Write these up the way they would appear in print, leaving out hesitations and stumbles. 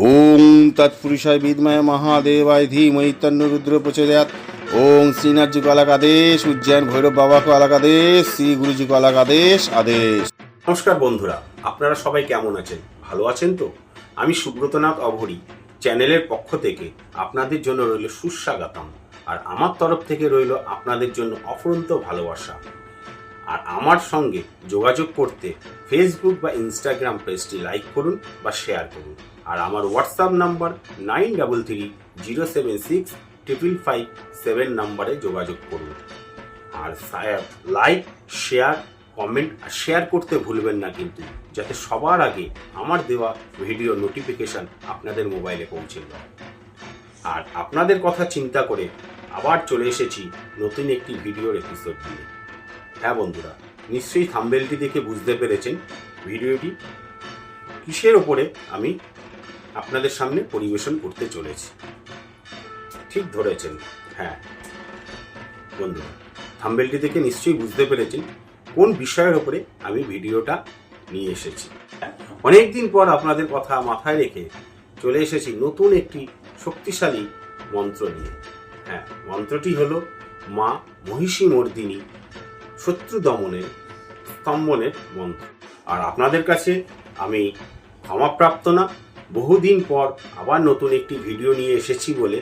ওং তৎপুরুষায় বিদ্মহে মহাদেবায় ধীমহি তন্নো রুদ্র প্রচোদয়াৎ। ওং শ্রীনাথজি को अलग आदेश, उज्जैन भैरव बाबा को अलग आदेश, श्री गुरुजी को अलग आदेश आदेश। নমস্কার বন্ধুরা, আপনারা সবাই কেমন আছেন? ভালো আছেন তো? আমি সুব্রতনাথ অভরি চ্যানেলের পক্ষ থেকে আপনাদের জন্য রইল সুস্বাগতম, আর আমার তরফ থেকে রইল আপনাদের জন্য অফুরন্ত ভালোবাসা। আর আমার সঙ্গে যোগাযোগ করতে ফেসবুক বা ইনস্টাগ্রাম পেজটি লাইক করুন বা শেয়ার করুন। আর আমার হোয়াটসঅ্যাপ নাম্বার 9330765557 নাম্বারে যোগাযোগ করুন। আর লাইক, শেয়ার, কমেন্ট আর শেয়ার করতে ভুলবেন না কিন্তু, যাতে সবার আগে আমার দেওয়া ভিডিও নোটিফিকেশন আপনাদের মোবাইলে পৌঁছে যায়। আর আপনাদের কথা চিন্তা করে আবার চলে এসেছি নতুন একটি ভিডিওর এপিসোড নিয়ে। হ্যাঁ বন্ধুরা, নিশ্চয়ই থাম্বনেলটি দেখে বুঝতে পেরেছেন ভিডিওটি কিসের ওপরে আমি আপনাদের সামনে পরিবেশন করতে চলেছি। ঠিক ধরেছেন, হ্যাঁ বন্ধুরা, থাম্বনেলটি দেখে নিশ্চয়ই বুঝতে পেরেছেন কোন বিষয়ের ওপরে আমি ভিডিওটা নিয়ে এসেছি। অনেকদিন পর আপনাদের কথা মাথায় রেখে চলে এসেছি নতুন একটি শক্তিশালী মন্ত্র নিয়ে। হ্যাঁ, মন্ত্রটি হলো মা মহিষী মর্দিনী শত্রু দমনের স্তম্ভনের মন্ত্র। আর আপনাদের কাছে আমি ক্ষমাপ্রাপ্ত না, বহুদিন পর আবার নতুন একটি ভিডিও নিয়ে এসেছি বলে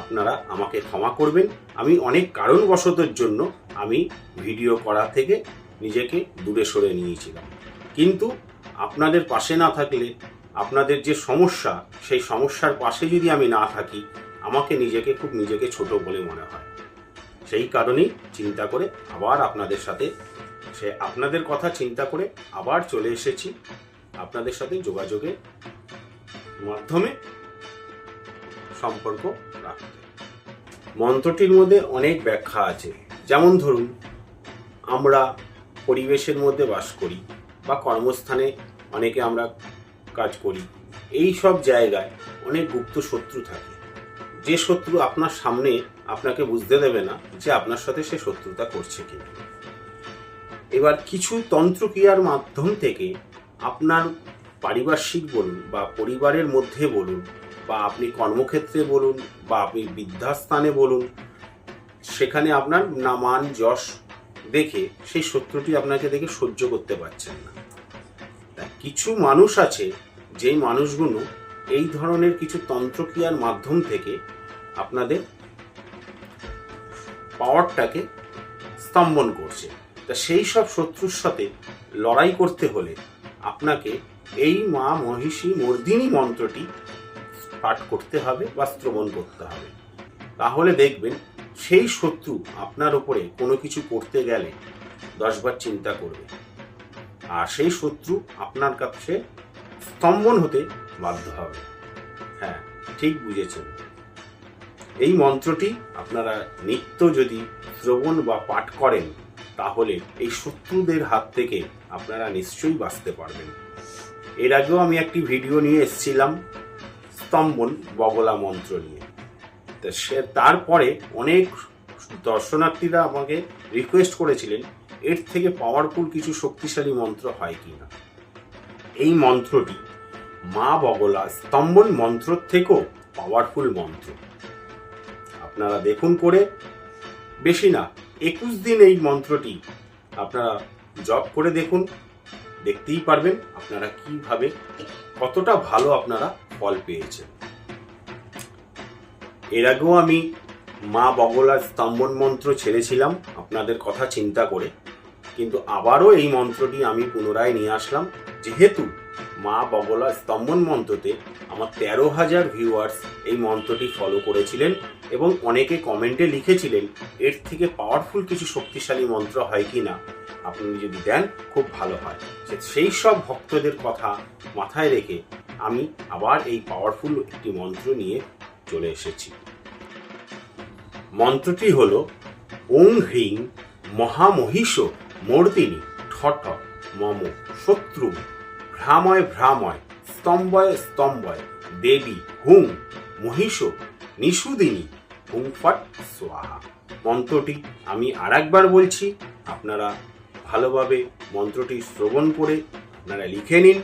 আপনারা আমাকে ক্ষমা করবেন। আমি অনেক কারণবশতের জন্য আমি ভিডিও করা থেকে নিজেকে দূরে সরে নিয়েছিলাম, কিন্তু আপনাদের পাশে না থাকলে আপনাদের যে সমস্যা, সেই সমস্যার পাশে যদি আমি না থাকি, আমাকে নিজেকে ছোট বলে মনে হয়। সেই কারণেই চিন্তা করে আবার আপনাদের সাথে আপনাদের কথা চিন্তা করে আবার চলে এসেছি আপনাদের সাথে যোগাযোগের মাধ্যমে সম্পর্ক রাখতে। মন্ত্রটির মধ্যে অনেক ব্যাখ্যা আছে। যেমন ধরুন, আমরা পরিবেশের মধ্যে বাস করি বা কর্মস্থানে অনেকে আমরা কাজ করি, এই সব জায়গায় অনেক গুপ্ত শত্রু থাকে, যে শত্রু আপনার সামনে আপনাকে বুঝতে দেবে না যে আপনার সাথে সে শত্রুতা করছে কিনা। এবার কিছু তন্ত্রক্রিয়ার মাধ্যম থেকে আপনার পারিপার্শ্বিক বলুন বা পরিবারের মধ্যে বলুন বা আপনি কর্মক্ষেত্রে বলুন বা আপনি বিদ্যাস্থানে বলুন, সেখানে আপনার মান যশ দেখে সেই শত্রুটি আপনাকে দেখে সহ্য করতে পারছেন না। কিছু মানুষ আছে, যেই মানুষগুলো এই ধরনের কিছু তন্ত্রক্রিয়ার মাধ্যম থেকে আপনাদের পাওয়ারটাকে স্তম্ভন করছে। তা সেই সব শত্রুর সাথে লড়াই করতে হলে আপনাকে এই মা মহিষী মর্দিনী মন্ত্রটি পাঠ করতে হবে বা শ্রবণ করতে হবে। তাহলে দেখবেন সেই শত্রু আপনার উপরে কোনো কিছু করতে গেলে 10 বার চিন্তা করবে, আর সেই শত্রু আপনার কাছে স্তম্ভন হতে বাধ্য হবে। হ্যাঁ, ঠিক বুঝেছেন। এই মন্ত্রটি আপনারা নিত্য যদি শ্রবণ বা পাঠ করেন, তাহলে এই শত্রুদের হাত থেকে আপনারা নিশ্চয়ই বাঁচতে পারবেন। এর আগেও আমি একটি ভিডিও নিয়ে এসেছিলাম স্তম্ভন বগলা মন্ত্র নিয়ে। তারপরে অনেক দর্শনার্থীরা আমাকে রিকোয়েস্ট করেছিলেন এর থেকে পাওয়ারফুল কিছু শক্তিশালী মন্ত্র হয় কি না। এই মন্ত্রটি মা বগলা স্তম্ভন মন্ত্র থেকেও পাওয়ারফুল মন্ত্র। আপনারা দেখুন করে, বেশি না 21 দিন এই মন্ত্রটি আপনারা জপ করে দেখুন, দেখতেই পারবেন আপনারা কিভাবে কতটা ভালো আপনারা ফল পেয়েছেন। এর আগেও আমি মা বগলার স্তম্ভন মন্ত্র ছেড়েছিলাম আপনাদের কথা চিন্তা করে, কিন্তু আবারও এই মন্ত্রটি আমি পুনরায় নিয়ে আসলাম, যেহেতু মা বগলা স্তম্ভন মন্ত্রতে আমার 13,000 ভিউয়ার্স এই মন্ত্রটি ফলো করেছিলেন এবং অনেকে কমেন্টে লিখেছিলেন এর থেকে পাওয়ারফুল কিছু শক্তিশালী মন্ত্র হয় কি না, আপনি যদি দেন খুব ভালো হয়। সেই সব ভক্তদের কথা মাথায় রেখে আমি আবার এই পাওয়ারফুল একটি মন্ত্র নিয়ে চলে এসেছি। মন্ত্রটি হল ওং হ্রিং মহামহিষ মর্দিনী ঠট মম শত্রু ভ্রাময় ভ্রাময় স্তম্ভয় স্তম্ভয় দেবী হুং মহিষ নিষুদিনী হুং ফট স্বাহা। মন্ত্রটি আমি আরেকবার বলছি, আপনারা ভালোভাবে মন্ত্রটি শ্রবণ করে আপনারা লিখে নিন।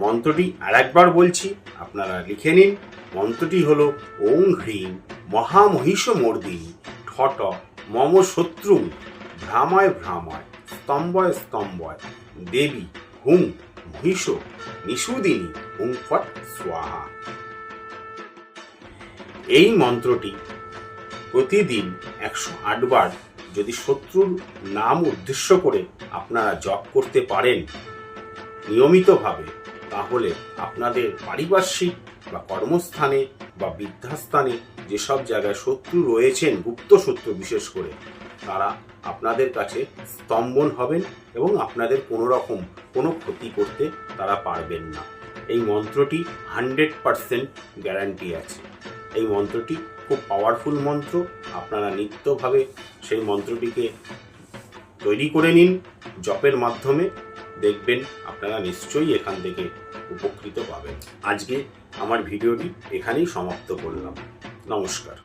মন্ত্রটি আরেকবার বলছি, আপনারা লিখে নিন। মন্ত্রটি হলো ওং হ্রিং মহামহিষ মর্দিনী ঠট মম শত্রু ভ্রাময় ভ্রাময় স্তম্ভয় স্তম্ভয় দেবী হুং মহিষ নিষুদিনী হুং ফট স্বাহা। এই মন্ত্রটি প্রতিদিন 108 বার যদি শত্রুর নাম উদ্দেশ্য করে আপনারা জপ করতে পারেন নিয়মিতভাবে, তাহলে আপনাদের পারিপার্শ্বিক বা কর্মস্থানে বা বিদ্যাস্থানে যেসব জায়গায় শত্রু রয়েছেন, গুপ্ত শত্রু বিশেষ করে, তারা আপনাদের কাছে স্তম্ভন হবেন এবং আপনাদের কোনো ক্ষতি করতে তারা পারবেন না। এই মন্ত্রটি 100% গ্যারান্টি আছে। এই মন্ত্রটি খুব পাওয়ারফুল মন্ত্র। আপনারা নিত্যভাবে সেই মন্ত্রটিকে তৈরি করে নিন জপের মাধ্যমে, দেখবেন আপনারা নিশ্চয়ই এখান থেকে উপকৃত পাবেন। আজকে আমার ভিডিওটি এখানেই সমাপ্ত করলাম। নমস্কার।